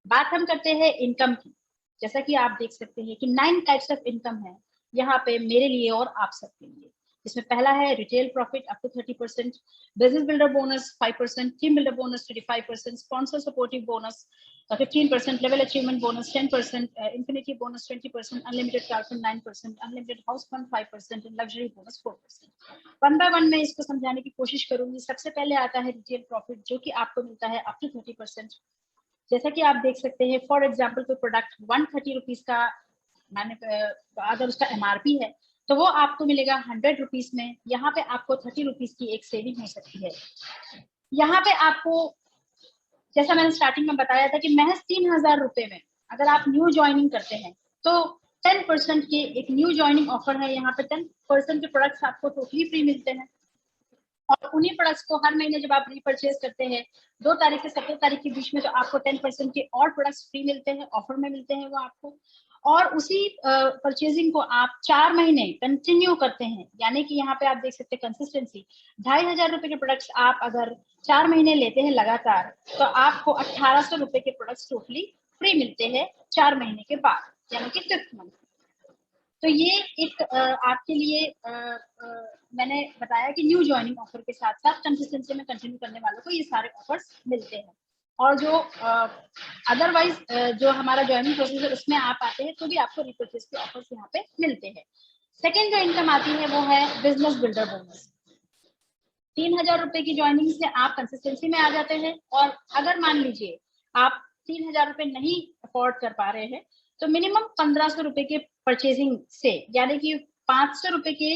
बात हम करते हैं इनकम की। जैसा कि आप देख सकते हैं कि 9 टाइप्स ऑफ इनकम है यहाँ पे मेरे लिए और आप सबके लिए। इसमें पहला है retail profit up to 30%, business builder bonus 5%, team builder bonus 25%, sponsor supportive bonus 15%, level achievement bonus 10%, infinity bonus 20%, unlimited car fund 9%, unlimited house fund 5% and luxury bonus 4%। One by one मैं इसको समझाने की कोशिश करूंगी। सबसे पहले आता है रिटेल प्रॉफिट जो कि आपको मिलता है अप टू 30%। जैसा कि आप देख सकते हैं, फॉर एग्जाम्पल कोई प्रोडक्ट 130 रुपीज का अगर उसका एमआरपी है तो वो आपको मिलेगा 100 रुपीज में। यहाँ पे आपको 30 रुपीज की एक सेविंग हो सकती है। यहाँ पे आपको जैसा मैंने स्टार्टिंग में बताया था कि महज 3000 रुपए में अगर आप न्यू ज्वाइनिंग करते हैं तो 10% के एक न्यू ज्वाइनिंग ऑफर है। यहाँ पे 10% के प्रोडक्ट्स आपको टोटली फ्री मिलते हैं और उन्हीं प्रोडक्ट्स को हर महीने जब आप रीपरचेज करते हैं 2 तारीख से 17 तारीख के बीच में तो आपको 10% के और प्रोडक्ट्स फ्री मिलते हैं, ऑफर में मिलते हैं वो आपको। और उसी परचेजिंग को आप 4 महीने कंटिन्यू करते हैं, यानी कि यहाँ पे आप देख सकते हैं कंसिस्टेंसी। 2500 रुपए के प्रोडक्ट्स आप अगर 4 महीने लेते हैं लगातार तो आपको 1800 रुपए के प्रोडक्ट्स टोटली फ्री मिलते हैं 4 महीने के बाद, यानी कि 5th मंथ। तो ये एक आपके लिए मैंने बताया कि न्यू ज्वाइनिंग ऑफर के साथ साथ कंसिस्टेंसी में कंटिन्यू करने वालों को ये सारे ऑफर्स मिलते हैं। और जो अदरवाइज जो हमारा ज्वाइनिंग प्रोसेस है उसमें आप आते हैं तो भी आपको रिपर्चेज के ऑफर्स यहाँ पे मिलते हैं। सेकेंड जो इनकम आती है वो है बिजनेस बिल्डर बोनस। 3000 रुपए की ज्वाइनिंग से आप कंसिस्टेंसी में आ जाते हैं और अगर मान लीजिए आप 3000 रुपए नहीं अफोर्ड कर पा रहे हैं तो मिनिमम 1500 रुपए के परचेजिंग से, यानी कि 500 रुपए के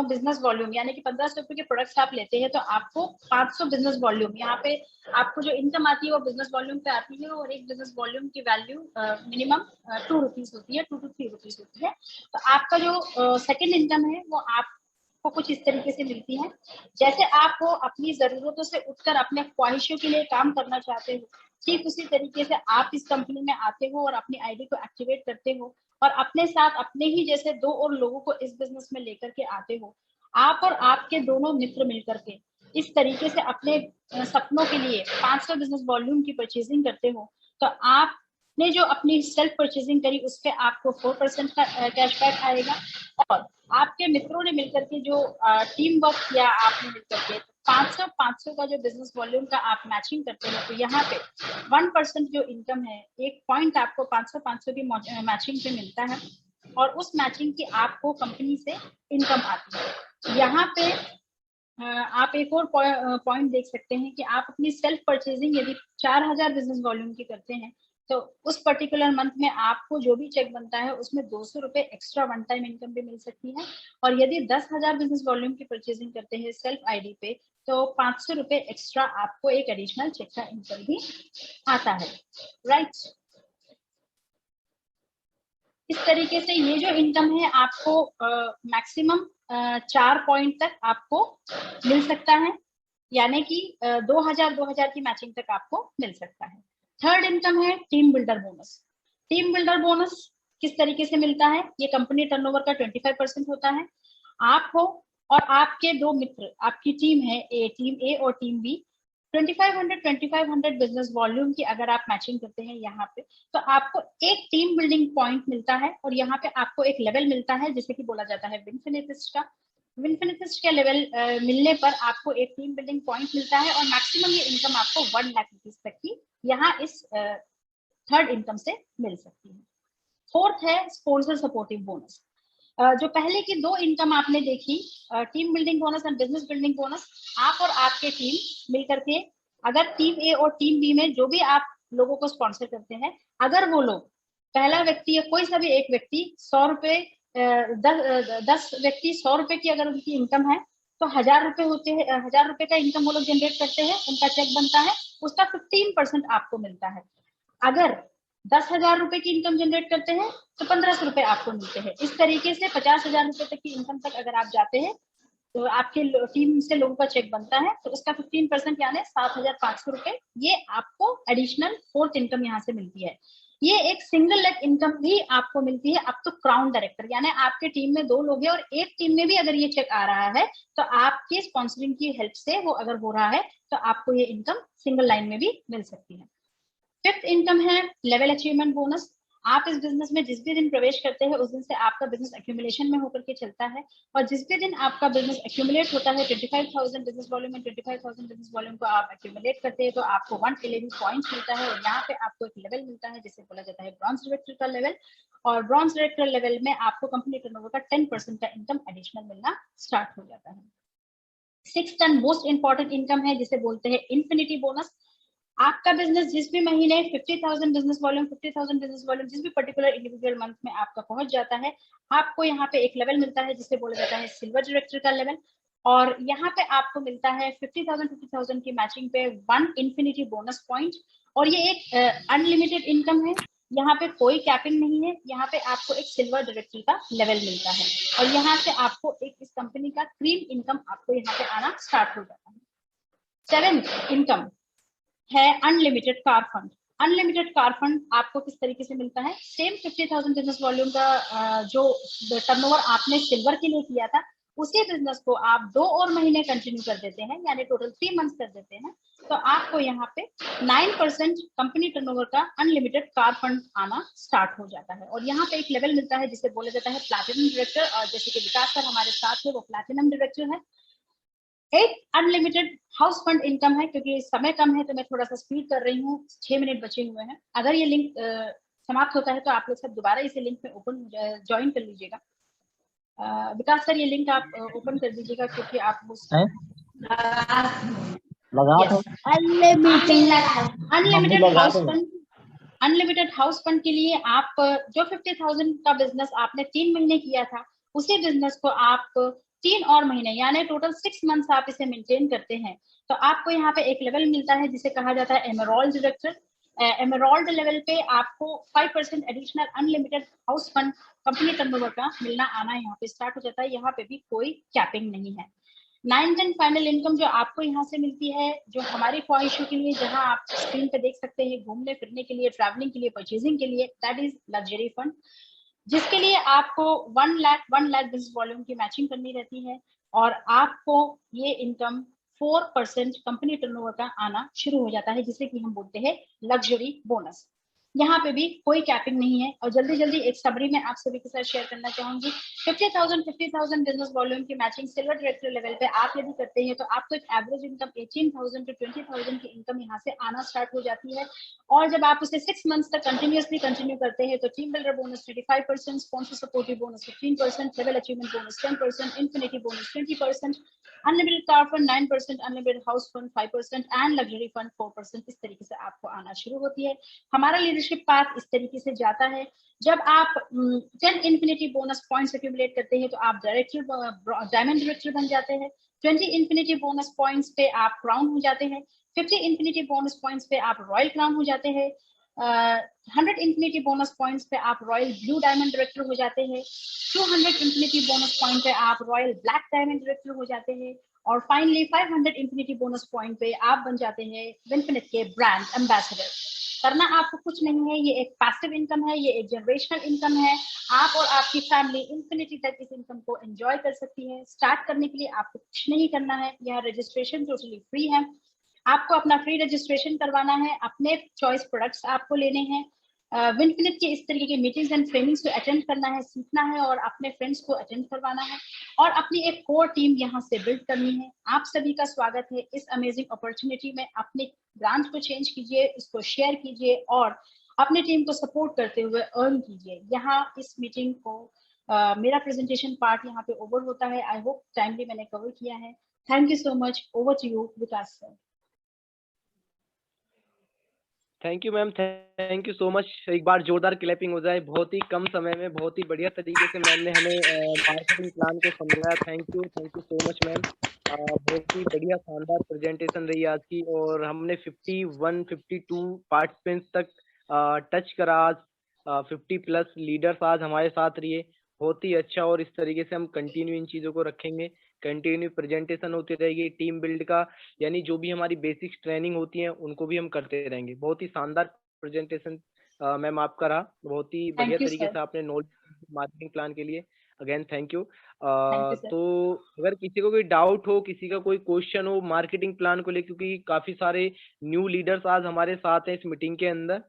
बिजनेस वॉल्यूम, यानी कि 1500 रुपए के प्रोडक्ट्स आप लेते हैं तो आपको 500 बिजनेस वॉल्यूम, यहाँ पे आपको जो इनकम आती है वो बिजनेस वॉल्यूम पे आती है और एक बिजनेस वॉल्यूम की वैल्यू मिनिमम 2 रुपीज होती है, 2 to 3 रुपीज होती है। तो आपका जो सेकेंड इनकम है वो आपको कुछ इस तरीके से मिलती है। जैसे आपको अपनी जरूरतों से उठकर अपने ख्वाहिशों के लिए काम करना चाहते हो, ठीक उसी तरीके से आप इस कंपनी में आते हो और अपनी आईडी को एक्टिवेट करते हो और अपने साथ अपने ही जैसे 2 और लोगों को इस बिजनेस में लेकर के आते हो। आप और आपके दोनों मित्र मिलकर के इस तरीके से अपने सपनों के लिए 500 बिजनेस वॉल्यूम की परचेजिंग करते हो तो आपने जो अपनी सेल्फ परचेजिंग करी उस पर आपको 4% का कैशबैक आएगा और आपके मित्रों ने मिलकर के जो टीम वर्क किया आपने मिलकर के 500 का जो बिजनेस वॉल्यूम का आप मैचिंग करते हैं तो यहाँ पे 1% जो इनकम है, एक पॉइंट आपको 500 की मैचिंग पे मिलता है और उस मैचिंग की आपको कंपनी से इनकम आती है। यहाँ पे आप एक और पॉइंट देख सकते हैं कि आप अपनी सेल्फ परचेजिंग यदि 4000 बिजनेस वॉल्यूम की करते हैं तो उस पर्टिकुलर मंथ में आपको जो भी चेक बनता है उसमें 200 रुपए एक्स्ट्रा वन टाइम इनकम भी मिल सकती है। और यदि 10,000 बिजनेस वॉल्यूम की परचेजिंग करते हैं सेल्फ आईडी पे तो 500 रुपए एक्स्ट्रा आपको एक एडिशनल चेक का इनकम भी आता है, राइट। इस तरीके से ये जो इनकम है आपको मैक्सिमम 4 पॉइंट तक आपको मिल सकता है, यानी कि 2000 की मैचिंग तक आपको मिल सकता है। थर्ड इनकम है team builder bonus. Team builder bonus किस तरीके से मिलता है? ये कंपनी टर्नओवर का 25% होता है। आप हो और आपके 2 मित्र, आपकी टीम है टीम ए और टीम बी, 2500 बिजनेस वॉल्यूम की अगर आप मैचिंग करते हैं यहाँ पे तो आपको एक टीम बिल्डिंग पॉइंट मिलता है और यहाँ पे आपको एक लेवल मिलता है जिसे कि बोला जाता है विनफिनिटिस्ट का। विनफिनिटिस्ट के लेवल मिलने पर आपको एक टीम बिल्डिंग पॉइंट मिलता है और मैक्सिमम ये इनकम आपको 1 लाख रुपीज तक की यहाँ इस थर्ड इनकम से मिल सकती है। फोर्थ है स्पॉन्सर सपोर्टिव बोनस। जो पहले की 2 इनकम आपने देखी, team building bonus and business building bonus, आप और आपके टीम मिलकर के अगर टीम ए और टीम बी में जो भी आप लोगों को स्पॉन्सर करते हैं, अगर वो लोग पहला व्यक्ति या कोई सा भी एक व्यक्ति 100 रुपए 10 व्यक्ति 100 रुपए की अगर उनकी इनकम है तो 1000 रुपए होते हैं, 1000 रुपए का इनकम वो लोग जनरेट करते हैं, उनका चेक बनता है, उसका 15% आपको मिलता है। अगर 10,000 रुपए की इनकम जनरेट करते हैं तो 1500 रुपए आपको मिलते हैं। इस तरीके से 50,000 रुपए तक की इनकम तक अगर आप जाते हैं तो आपके टीम से लोगों का चेक बनता है, तो उसका 15% यानी 7,500 रुपए ये आपको एडिशनल फोर्थ इनकम यहाँ से मिलती है। ये एक सिंगल लेग इनकम भी आपको मिलती है अप टू क्राउन डायरेक्टर, यानी आपके टीम में 2 लोग हैं और एक टीम में भी अगर ये चेक आ रहा है तो आपके स्पॉन्सरिंग की हेल्प से वो अगर हो रहा है तो आपको ये इनकम सिंगल लाइन में भी मिल सकती है। फिफ्थ इनकम है लेवल अचीवमेंट बोनस। आप इस बिजनेस में जिस भी दिन प्रवेश करते हैं उस दिन से आपका बिजनेस एक्यूमुलेशन में होकर के चलता है, और जिस भी दिन आपका बिजनेस एक्यूमुलेट होता है 25,000 बिजनेस वॉल्यूम में 25,000 बिजनेस वॉल्यूम को आप एक्यूमुलेट करते हैं तो आपको 111 पॉइंट्स मिलता है, और यहाँ पे आपको एक लेवल मिलता है जिसे बोला जाता है ब्रॉन्ज डायरेक्टर का लेवल, और ब्रॉन्ज डायरेक्टर लेवल में आपको कंपनी टर्नओवर का 10% का इनकम एडिशनल मिलना स्टार्ट हो जाता है। Sixth and most important income है जिसे बोलते हैं इन्फिनिटी बोनस। आपका बिजनेस जिस भी महीने 50,000 बिजनेस वॉल्यूम 50,000 बिजनेस वॉल्यूम जिस भी पर्टिकुलर इंडिविजुअल मंथ में आपका पहुंच जाता है, आपको यहाँ पे एक लेवल मिलता है जिसे बोला जाता है सिल्वर डायरेक्टर का लेवल, और यहाँ पे आपको मिलता है 50,000 की मैचिंग पे 1 इन्फिनिटी बोनस पॉइंट, और ये एक अनलिमिटेड इनकम है, यहाँ पे कोई कैपिंग नहीं है, यहाँ पे आपको एक सिल्वर डायरेक्टर का लेवल मिलता है, और यहाँ से आपको एक इस कंपनी का क्रीम इनकम आपको यहाँ पे आना स्टार्ट हो जाता है। सेवेंथ इनकम है unlimited car fund. Unlimited car fund आपको किस तरीके से मिलता है, सेम 50,000 बिजनेस वॉल्यूम का जो टर्नओवर आपने सिल्वर के लिए किया था उसी बिजनेस को आप 2 और महीने कंटिन्यू कर देते हैं, यानी टोटल 3 मंथ्स कर देते हैं, तो आपको यहाँ पे 9% कंपनी टर्नओवर का अनलिमिटेड कार फंड आना स्टार्ट हो जाता है, और यहाँ पे एक लेवल मिलता है जिसे बोला जाता है प्लैटिनम डायरेक्टर, और जैसे कि विकास सर हमारे साथ है वो प्लैटिनम डायरेक्टर है। एक अनलिमिटेड हाउस फंड इनकम है, क्योंकि समय कम है तो मैं थोड़ा सा स्पीड कर रही हूँ, 6 मिनट बचे हुए हैं। अगर ये लिंक समाप्त होता है तो आप लोग सब दोबारा इसे लिंक में ओपन ज्वाइन कर लीजिएगा। विकास सर ये लिंक आप ओपन कर दीजिएगा क्योंकि आप अनलिमिटेड हाउस फंड के लिए आप जो 50,000 का बिजनेस आपने 3 महीने किया था उसी बिजनेस को आप 3 और महीने यानी टोटल 6 मंथ्स आप इसे मेंटेन करते हैं, तो आपको यहाँ पे एक लेवल मिलता है जिसे कहा जाता है एमराल्ड डायरेक्टर। एमराल्ड लेवल पे आपको 5% additional unlimited house fund company turnover का मिलना आना यहाँ पे स्टार्ट हो जाता है, यहाँ पे भी कोई कैपिंग नहीं है। 9th एंड फाइनल इनकम जो आपको यहाँ से मिलती है, जो हमारी ख्वाहिशों के लिए, जहाँ आप स्क्रीन पे देख सकते हैं, घूमने फिरने के लिए, ट्रैवलिंग के लिए, परचेजिंग के लिए, दैट इज लग्जरी फंड, जिसके लिए आपको 1 लाख बिजनेस वॉल्यूम की मैचिंग करनी रहती है, और आपको ये इनकम 4% कंपनी टर्नओवर का आना शुरू हो जाता है, जिसे कि हम बोलते हैं लग्जरी बोनस। यहाँ पे भी कोई कैपिंग नहीं है, और जल्दी जल्दी एक समरी में आप सभी के साथ शेयर करना चाहूंगी। 50,000 बिजनेस वॉल्यूम की मैचिंग सिल्वर डायरेक्टर लेवल पे आप यदि करते हैं तो आपको एक एवरेज इनकम 18,000 to 20,000 की इनकम यहाँ से आना स्टार्ट हो जाती है, और जब आप उसे 6 मंथ्स तक कंटिन्यूअसली कंटिन्यू करते हैं तो team builder bonus 25%, sponsor supportive bonus 15%, level achievement bonus 10%, infinity bonus 20%, unlimited car fund 9%, unlimited house fund 5% and luxury fund 4%, इस तरीके से आपको आना शुरू होती है। हमारा लीडरशिप पाथ इस तरीके से जाता है, जब आप 10 इन्फिनिटी बोनस पॉइंट्स एक्यूमुलेट करते हैं तो आप डायरेक्टर डायमंड डायरेक्टर बन जाते हैं, 20 इन्फिनिटी बोनस पॉइंट्स पे आप क्राउन हो जाते हैं, 50 इन्फिनिटी बोनस पॉइंट्स पे आप रॉयल क्राउन हो जाते हैं, 100 इन्फिनिटी बोनस पॉइंट्स पे आप रॉयल ब्लू डायमंड डायरेक्टर हो जाते हैं, 200 इन्फिनिटी बोनस पॉइंट पे आप रॉयल ब्लैक डायमंड डायरेक्टर हो जाते हैं, और फाइनली 500 इन्फिनिटी बोनस पॉइंट पे आप बन जाते हैं विनफिनिट के ब्रांड एम्बेसडर। करना आपको कुछ नहीं है, ये एक पैसिव इनकम है, ये एक जनरेशनल इनकम है, आप और आपकी फैमिली इन्फिनिटी तक इस इनकम को एंजॉय कर सकती है। स्टार्ट करने के लिए आपको कुछ नहीं करना है, यह रजिस्ट्रेशन टोटली फ्री है, आपको अपना फ्री रजिस्ट्रेशन करवाना है, अपने चॉइस प्रोडक्ट्स आपको लेने हैं, विनफिनिट के इस तरीके की मीटिंग्स एंड ट्रेनिंग्स को अटेंड करना है, सीखना है, और अपने फ्रेंड्स को अटेंड करवाना है, और अपनी एक कोर टीम यहाँ से बिल्ड करनी है। आप सभी का स्वागत है इस अमेजिंग अपॉर्चुनिटी में। अपने ब्रांच को चेंज कीजिए, इसको शेयर कीजिए, और अपनी टीम को सपोर्ट करते हुए अर्न कीजिए। यहाँ इस मीटिंग को मेरा प्रेजेंटेशन पार्ट यहाँ पे ओवर होता है। आई होप टाइमली मैंने कवर किया है। Thank you so much. Over to you Vikas sir. Thank you ma'am, thank you so much. एक बार जोरदार क्लैपिंग हो जाए। बहुत ही कम समय में बहुत ही बढ़िया तरीके से मैम ने हमें मार्केटिंग प्लान को समझाया। Thank you so much ma'am. बहुत ही बढ़िया शानदार प्रेजेंटेशन रही आज की, और हमने 51-52 पार्टिसिपेंट्स तक टच करा आज। 50+ लीडर्स आज हमारे साथ रहिए, बहुत ही अच्छा। और इस तरीके से हम कंटिन्यू इन चीज़ों को रखेंगे, कंटिन्यू प्रेजेंटेशन होती रहेगी टीम बिल्ड का, यानी जो भी हमारी बेसिक्स ट्रेनिंग होती है उनको भी हम करते रहेंगे। बहुत ही शानदार प्रेजेंटेशन मैम आपका रहा, बहुत ही बढ़िया थैंक यू तरीके सर। से आपने नॉलेज मार्केटिंग प्लान के लिए again thank you. Thank you sir. तो अगर किसी को कोई डाउट हो, किसी का कोई क्वेश्चन हो मार्केटिंग प्लान को लेकर, क्योंकि काफी सारे न्यू लीडर्स आज हमारे साथ हैं इस मीटिंग के अंदर,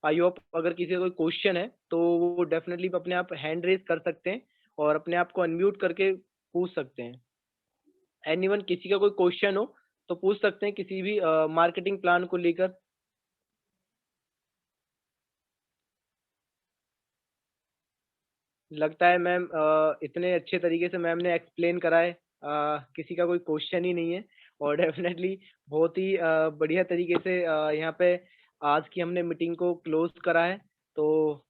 आई होप अगर किसी का कोई क्वेश्चन है तो वो डेफिनेटली अपने आप हैंड रेज कर सकते हैं और अपने आप को अनम्यूट करके पूछ सकते हैं। एनीवन, किसी का कोई क्वेश्चन हो तो पूछ सकते हैं किसी भी मार्केटिंग प्लान को लेकर। लगता है मैम इतने अच्छे तरीके से मैम ने एक्सप्लेन करा है, किसी का कोई क्वेश्चन ही नहीं है, और डेफिनेटली बहुत ही बढ़िया तरीके से यहाँ पे आज की हमने मीटिंग को क्लोज करा है। तो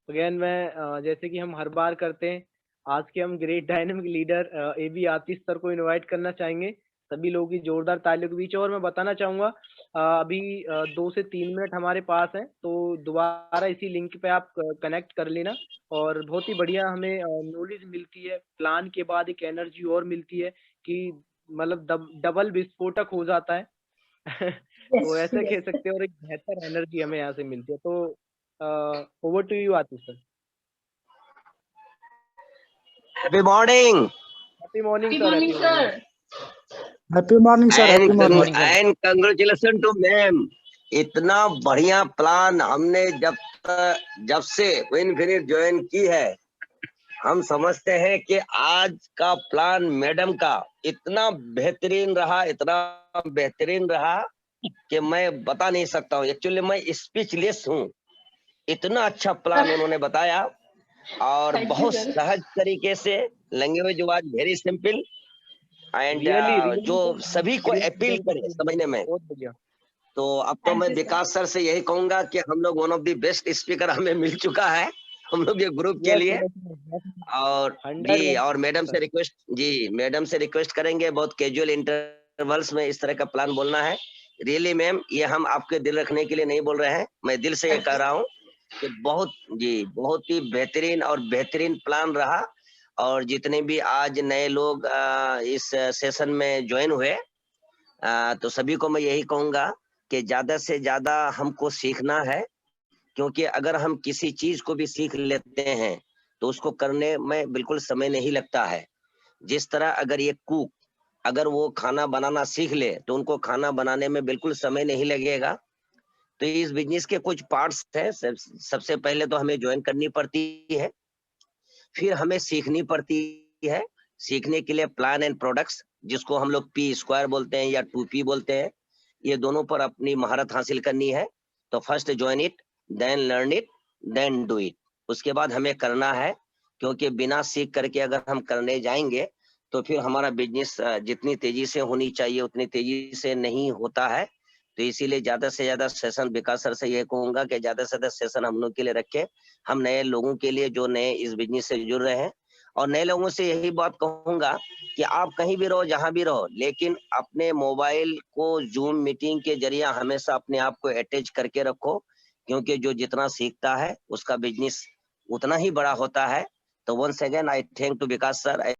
अगेन मैं जैसे कि हम हर बार करते हैं, आज के हम ग्रेट डायनेमिक लीडर AB आतिश सर को इनवाइट करना चाहेंगे सभी लोगों की जोरदार तालियों के बीच। और मैं बताना चाहूँगा अभी 2 से 3 मिनट हमारे पास हैं, तो दोबारा इसी लिंक पे आप कनेक्ट कर लेना, और बहुत ही बढ़िया हमें नॉलेज मिलती है। प्लान के बाद एक एनर्जी और मिलती है कि मतलब डबल विस्फोटक हो जाता है तो ऐसे कह सकते हैं, और एक बेहतर एनर्जी हमें यहाँ से मिलती है। तो over to you Atish sir. Happy morning. Happy morning Good sir. morning, sir. Happy morning sir. Happy morning. And congratulation to ma'am. इतना बढ़िया प्लान हमने जब से इनफिनिट ज्वाइन की है, हम समझते हैं कि आज का प्लान मैडम का इतना बेहतरीन रहा कि मैं बता नहीं सकता हूँ। एक्चुअली मैं स्पीचलेस हूँ, इतना अच्छा प्लान उन्होंने बताया, और Thank you, बहुत sir. सहज तरीके से, language was very simple and जो सभी को अपील करे समझने में। बहुत बढ़िया। तो अब तो Thank मैं you, sir. विकास सर से यही कहूंगा कि हम लोग one of the best speaker हमें मिल चुका है हम लोग ये ग्रुप के लिए। और जी, और मैडम से रिक्वेस्ट करेंगे, बहुत कैजुअल इंटरवल्स में इस तरह का प्लान बोलना है। रियली मैम, ये हम आपके दिल रखने के लिए नहीं बोल रहे हैं, मैं दिल से ये कह रहा हूँ कि बहुत ही बेहतरीन प्लान रहा। और जितने भी आज नए लोग इस सेशन में ज्वाइन हुए, तो सभी को मैं यही कहूंगा कि ज्यादा से ज्यादा हमको सीखना है, क्योंकि अगर हम किसी चीज को भी सीख लेते हैं तो उसको करने में बिल्कुल समय नहीं लगता है। जिस तरह अगर ये कुक अगर वो खाना बनाना सीख ले तो उनको खाना बनाने में बिल्कुल समय नहीं लगेगा। तो इस बिजनेस के कुछ पार्ट्स हैं। सबसे पहले तो हमें ज्वाइन करनी पड़ती है, फिर हमें सीखनी पड़ती है। सीखने के लिए प्लान एंड प्रोडक्ट्स, जिसको हम लोग P² बोलते हैं या 2P बोलते हैं, ये दोनों पर अपनी महारत हासिल करनी है। तो first join it, then learn it, then do it. उसके बाद हमें करना है, क्योंकि बिना सीख करके अगर हम करने जाएंगे तो फिर हमारा बिजनेस जितनी तेजी से होनी चाहिए उतनी तेजी से नहीं होता है। तो इसीलिए ज्यादा से ज्यादा सेशन, विकास सर से ये कहूंगा कि ज्यादा से ज्यादा सेशन हम लोग के लिए रखें, हम नए लोगों के लिए जो नए इस बिजनेस से जुड़ रहे हैं। और नए लोगों से यही बात कहूंगा कि आप कहीं भी रहो, जहां भी रहो, लेकिन अपने मोबाइल को जूम मीटिंग के जरिए हमेशा अपने आप को अटैच करके रखो, क्योंकि जो जितना सीखता है उसका बिजनेस उतना ही बड़ा होता है। तो once again I thank to Vikas sir.